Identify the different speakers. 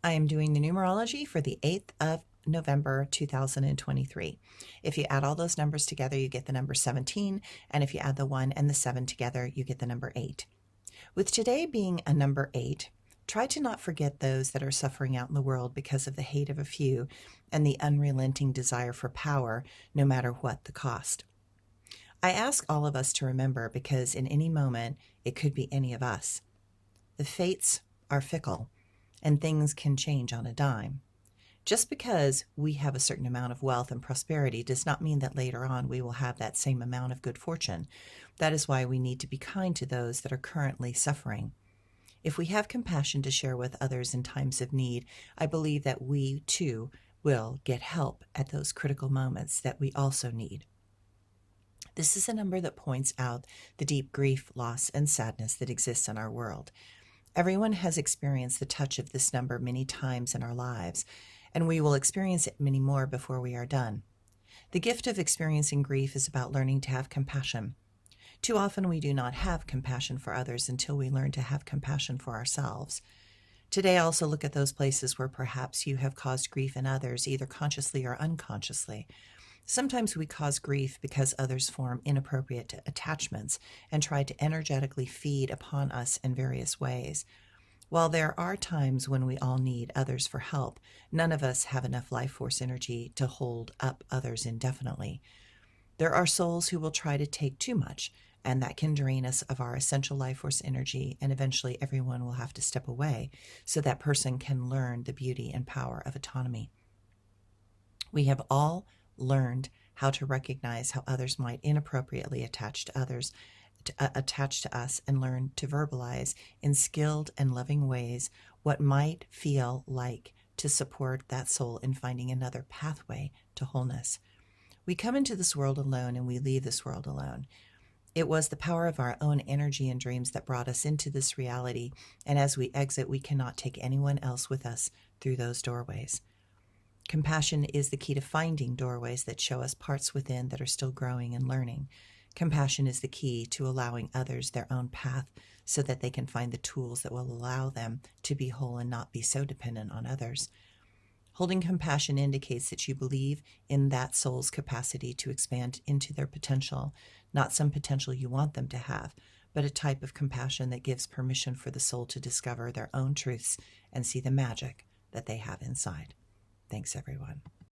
Speaker 1: I am doing the numerology for the 8th of November 2023. If you add all those numbers together, you get the number 17, and if you add the 1 and the 7 together, you get the number 8. With today being a number 8, try to not forget those that are suffering out in the world because of the hate of a few and the unrelenting desire for power, no matter what the cost. I ask all of us to remember because in any moment, it could be any of us. The fates are fickle, and things can change on a dime. Just because we have a certain amount of wealth and prosperity does not mean that later on we will have that same amount of good fortune. That is why we need to be kind to those that are currently suffering. If we have compassion to share with others in times of need, I believe that we too will get help at those critical moments that we also need. This is a number that points out the deep grief, loss, and sadness that exists in our world. Everyone has experienced the touch of this number many times in our lives, and we will experience it many more before we are done. The gift of experiencing grief is about learning to have compassion. Too often we do not have compassion for others until we learn to have compassion for ourselves. Today, also look at those places where perhaps you have caused grief in others, either consciously or unconsciously. Sometimes we cause grief because others form inappropriate attachments and try to energetically feed upon us in various ways. While there are times when we all need others for help, none of us have enough life force energy to hold up others indefinitely. There are souls who will try to take too much, and that can drain us of our essential life force energy, and eventually everyone will have to step away so that person can learn the beauty and power of autonomy. We have all learned how to recognize how others might inappropriately attach to us, and learn to verbalize in skilled and loving ways what might feel like to support that soul in finding another pathway to wholeness. We come into this world alone and we leave this world alone. It was the power of our own energy and dreams that brought us into this reality, and as we exit, we cannot take anyone else with us through those doorways. Compassion is the key to finding doorways that show us parts within that are still growing and learning. Compassion is the key to allowing others their own path so that they can find the tools that will allow them to be whole and not be so dependent on others. Holding compassion indicates that you believe in that soul's capacity to expand into their potential, not some potential you want them to have, but a type of compassion that gives permission for the soul to discover their own truths and see the magic that they have inside. Thanks, everyone.